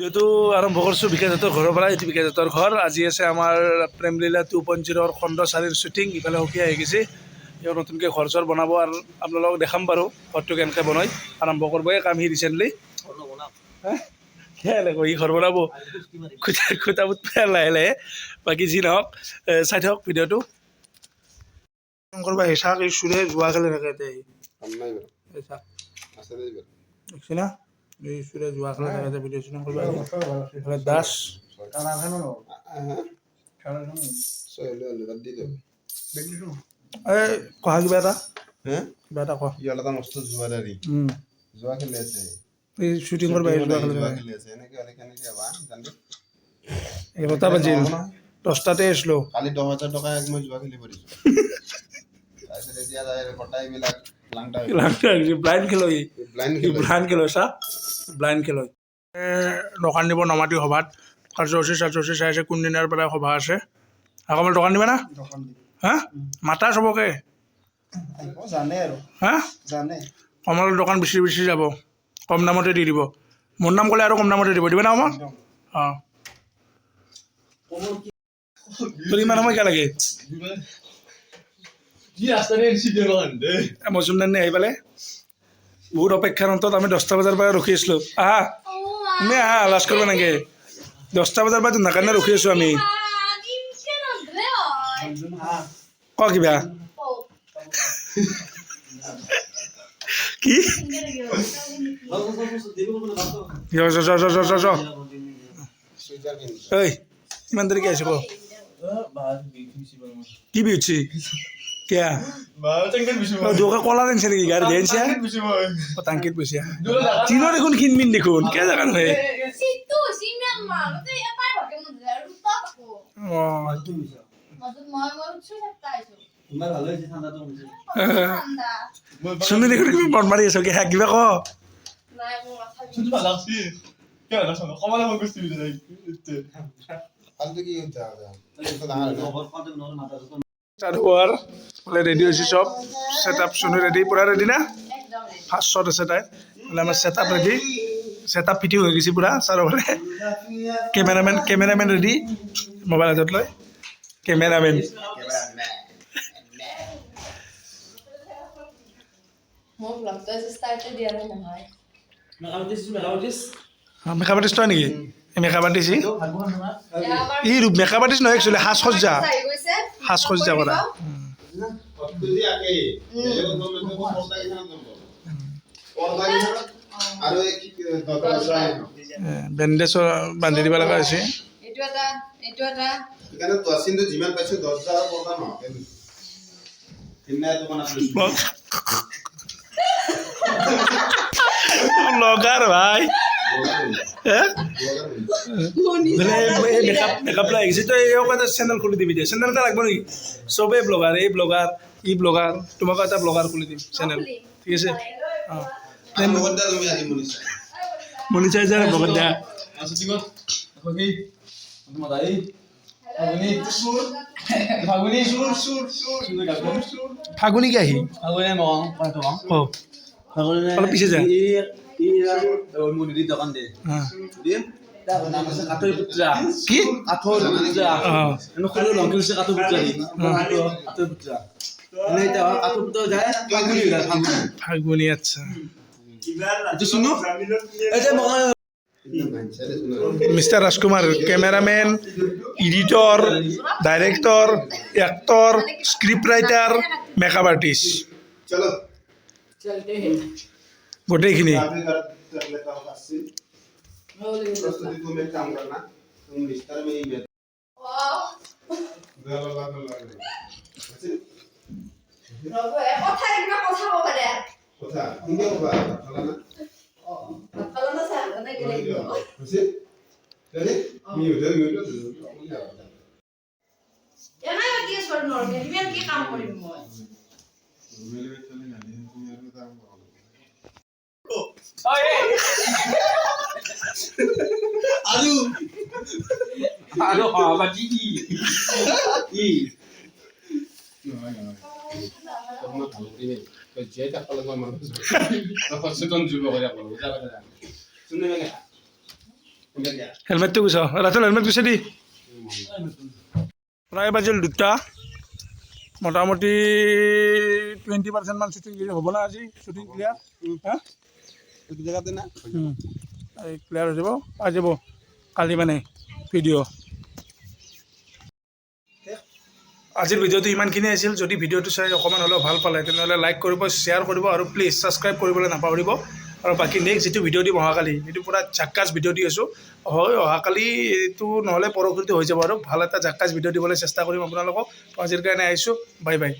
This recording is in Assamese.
ভিডিঅ'টো আৰম্ভ কৰিছোঁ বিকাশহঁতৰ ঘৰৰ পৰা। এইটো বিকাশহঁতৰ ঘৰ। আজি আছে আমাৰ প্ৰেমলীলা 2.0 খণ্ড 4ৰ শ্বুটিং। ইফালে সখী আহি গৈছে, তেওঁ নতুনকৈ ঘৰ চৰ বনাব আৰু আপোনালোকক দেখাম বাৰু ঘৰটো কেনেকৈ বনায়। আৰম্ভ কৰিব এই কাম সি ৰিচেণ্টলি সি ঘৰ বনাব খুটা পুত লাহে লাহে। বাকী যি নহওক চাই থাকক ভিডিঅ'টো। কৰিব আহি চাওক, এই চুৰে যোৱা খেলে থাকে দেখছি না, এই চুৰে যোৱা খেলে থাকে ভিডিঅ' শ্বুটিং কৰিব আহি। দাস এই কহা কিবা এটা কিবা এটা কহ। যোৱা খেলি আছে এই শ্বুটিং কৰিব আহি যোৱা খেলে থাকে। আছে এনেকে হলে কেনেকে হবা জানি 11টা বাজিল, 10টাতে আসলো। কালি 10,000 টকা এক মই যোৱা খেলি পৰিছো তাৰপিছত এতিয়া কটাই বিলাক লাংটা ব্লাইণ্ড খেলো, ব্লাইণ্ড খেলো চা ব্লাইণ্ড খেলো। দোকান দিব নমাটি সভাত কাৰ্যসূচী চাই আছে। কোনদিনাৰ পৰা সভা আছে? আকৌ দোকান দিবা না? হা মাতা চবকে জানে আৰু হা জানে কমলৰ দোকান বেছি বেছি যাব, কম দামতে দি দিব। মোৰ নাম ক'লে আৰু কম দামতে দিব, দিবা না কমল? অঁ তোৰ ইমান সময় কিয় লাগে? মজুমদাৰ আহি পালে বহুত অপেক্ষাৰ অন্তত আমি 10টা বজাৰ পৰা ৰখি আছিলোঁ। আহা তুমি আহা, লাজ কৰিব নেকি? 10টা বজাৰ পৰা তোমাৰ কাৰণে ৰখি আছোঁ আমি। ক কিবা কি ঐ ইমান দেৰিকে আহিছো ক কি বিউচি কিয়া দোকা কলা দিছে নেকি? গাড়ী দিছে টাংকিত বৈছে চিনো দেখোন খিনমিন দেখোন কে জাগা নহয়। শুনি দেখোন তুমি মন মাৰি আছ কিবা ক। ৰেডি হৈছে চব, ছেট আপ চুনি ৰেডি, পুৰা ৰেডি না? ফাৰ্ষ্ট শ্বট আছে তাই বোলে আমাৰ set up ready, set up fitting হৈ গৈছে পুৰা চাৰিওফালে। কেমেৰামেন ৰেডি, মোবাইল হাতত লৈ কেমেৰামেন। মেকআপ আৰ্টিষ্ট হয় নেকি? মেকআপ আৰ্টিষ্ট ই মেকআপ আৰ্টিষ্ট নহয় একচুৱেলি, সাজসজ্জা কৰা। বেণ্ডেজ বান্ধি দিব লগা হৈছে। ব্লগাৰ ভাই মেকআপ লৈ আহিছে তই এটা চেনেল খুলি দিবি দে। চেনেল এটা লাগব নেকি? চবেই ব্লগাৰ, এই ব্লগাৰ ই ব্লগাৰ, তোমাকো এটা ব্লগাৰ খুলি দিম চেনেল, ঠিক আছে? অঁ মনিটাইজাৰ ব্লগাৰ দিয়া। ফাগুনি কি আহি অলপ পিছে যা। ফাগুনি আচ্ছা। Mister Rajkumar cameraman, editor, director, actor, script writer, makeup artist গোটেইখিনি। হেলমেটটো গুছ ৰাতুল হেলমেট গুছে দি প্ৰায় বাজিল 2টা মোটামুটি 20% মান শ্বুটিং হ'ব না আজি শ্বুটিং ক্লিয়াৰ হা এইটো জেগাতে না ক্লিয়াৰ হৈ যাব পাই যাব কালি মানে ভিডিঅ' আজিৰ ভিডিঅ'টো ইমানখিনি আছিল যদি ভিডিঅ'টো চাই অকণমান হ'লেও ভাল পালে তেনেহ'লে লাইক কৰিব শ্বেয়াৰ কৰিব আৰু প্লিজ ছাবস্ক্ৰাইব কৰিবলৈ নাপাহৰিব আৰু বাকী নেক্সট যিটো ভিডিঅ' দিম অহাকালি সেইটো পূৰা ঝাক্কাছ ভিডিঅ' দি আছোঁ হয় অহাকালি এইটো নহ'লে পৰহিটো হৈ যাব আৰু ভাল এটা ঝাক্কাছ ভিডিঅ' দিবলৈ চেষ্টা কৰিম আপোনালোকক আজিৰ কাৰণে আহিছোঁ বাই বাই